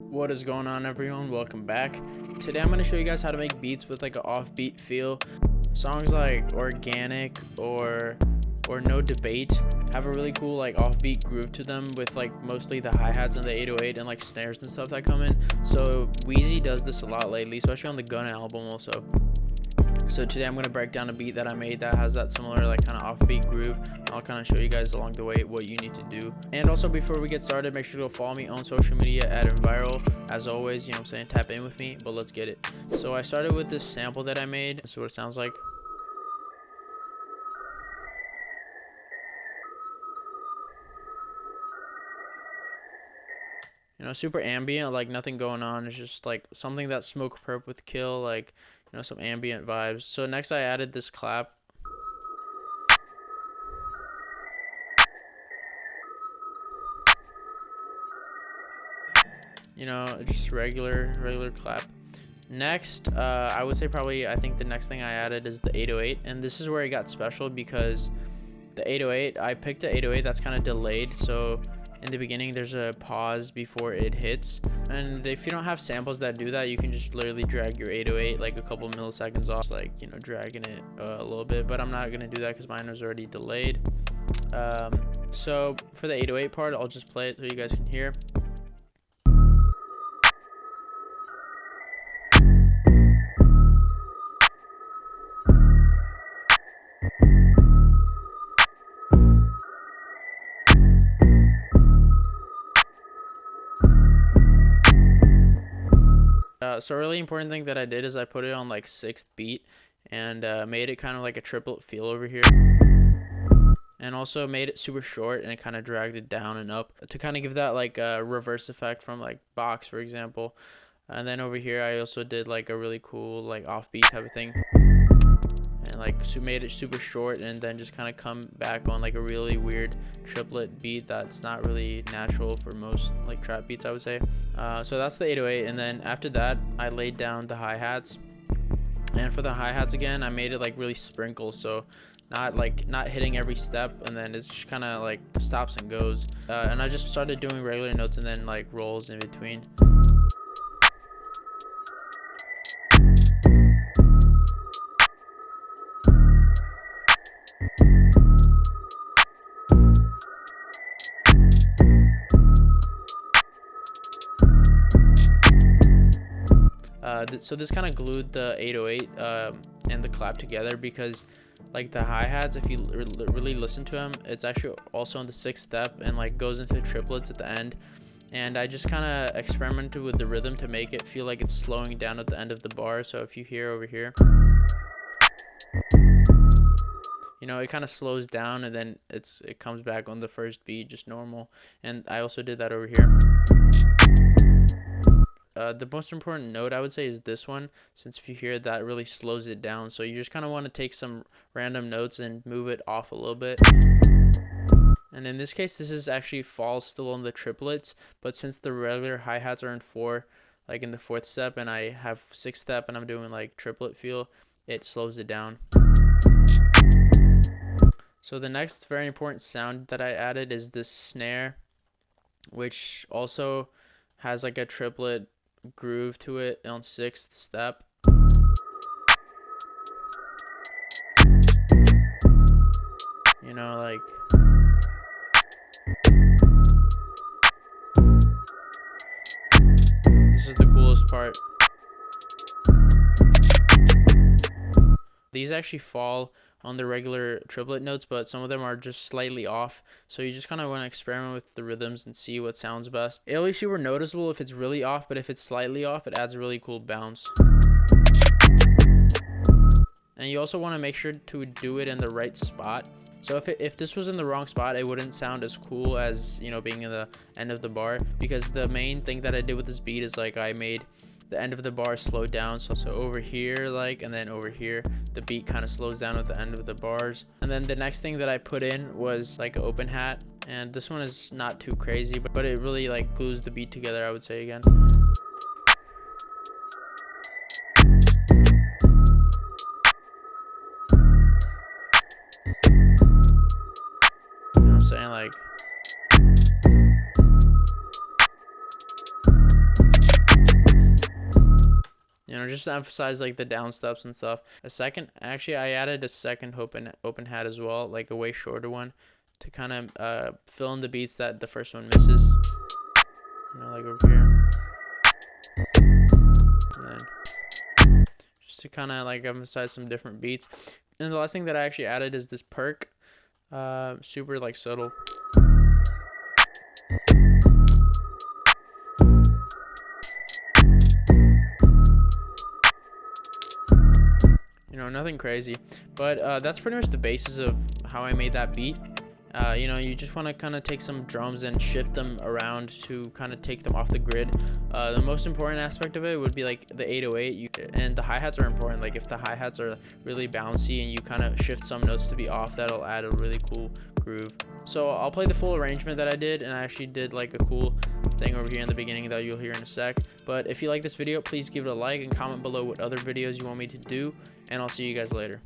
What is going on, everyone? Welcome back. Today I'm going to show you guys how to make beats with like an offbeat feel. Songs like Organic or No Debate have a really cool like offbeat groove to them with like mostly the hi-hats and the 808 and like snares and stuff that come in. So Wheezy does this a lot lately, especially on the Gunna album also. So today I'm going to break down a beat that I made that has that similar like kind of offbeat groove. I'll kind of show you guys along the way what you need to do. And also, before we get started, make sure to go follow me on social media at Unviral. As always, you know what I'm saying, tap in with me, but let's get it. So I started with this sample that I made. This is what it sounds like. You know, super ambient, like nothing going on. It's just like something that Smoke Perp would kill, like, you know, some ambient vibes. So next I added this clap. You know, just regular clap. Next, I would say I think the next thing I added is the 808, and this is where it got special because the 808, I picked the 808 that's kind of delayed, so in the beginning there's a pause before it hits, and if you don't have samples that do that, you can just literally drag your 808 like a couple milliseconds off, like, you know, dragging it a little bit, but I'm not gonna do that because mine was already delayed. So for the 808 part, I'll just play it so you guys can hear. So a really important thing that I did is I put it on like 6th beat and made it kind of like a triplet feel over here, and also made it super short and it kind of dragged it down and up to kind of give that like reverse effect from like box, for example. And then over here I also did like a really cool like offbeat type of thing, and like made it super short and then just kind of come back on like a really weird triplet beat that's not really natural for most like trap beats, I would say. So that's the 808, and then after that I laid down the hi-hats, and for the hi-hats again I made it like really sprinkle, so not hitting every step, and then it's just kind of like stops and goes, and I just started doing regular notes and then like rolls in between. So this kind of glued the 808 and the clap together, because like the hi-hats, if you really listen to them, it's actually also on the 6th step and like goes into triplets at the end. And I just kind of experimented with the rhythm to make it feel like it's slowing down at the end of the bar. So if you hear over here, you know, it kind of slows down and then it comes back on the first beat just normal. And I also did that over here. The most important note I would say is this one, since if you hear it, that really slows it down. So you just kind of want to take some random notes and move it off a little bit. And in this case, this is actually falls still on the triplets, but since the regular hi-hats are in 4, like in the 4th step, and I have 6th step and I'm doing like triplet feel, it slows it down. So the next very important sound that I added is this snare, which also has like a triplet groove to it on 6th step. You know, like this is the coolest part. These actually fall on the regular triplet notes, but some of them are just slightly off, so you just kind of want to experiment with the rhythms and see what sounds best. It'll be super noticeable if it's really off, but if it's slightly off, it adds a really cool bounce. And you also want to make sure to do it in the right spot. So if this was in the wrong spot, it wouldn't sound as cool as, you know, being in the end of the bar, because the main thing that I did with this beat is like I made the end of the bar slow down, so over here, like, and then over here the beat kind of slows down at the end of the bars. And then the next thing that I put in was like an open hat, and this one is not too crazy, but it really like glues the beat together, I would say again. You know what I'm saying, like just to emphasize like the down steps and stuff. Actually I added a second open hat as well, like a way shorter one, to kind of fill in the beats that the first one misses. Like over here. And then just to kind of like emphasize some different beats. And the last thing that I actually added is this perk, super like subtle. Nothing crazy, but that's pretty much the basis of how I made that beat. You just want to kind of take some drums and shift them around to kind of take them off the grid. The most important aspect of it would be like the 808, and the hi-hats are important. Like if the hi-hats are really bouncy and you kind of shift some notes to be off, that'll add a really cool groove. So I'll play the full arrangement that I did, and I actually did like a cool thing over here in the beginning that you'll hear in a sec. But if you like this video, please give it a like and comment below what other videos you want me to do, and I'll see you guys later.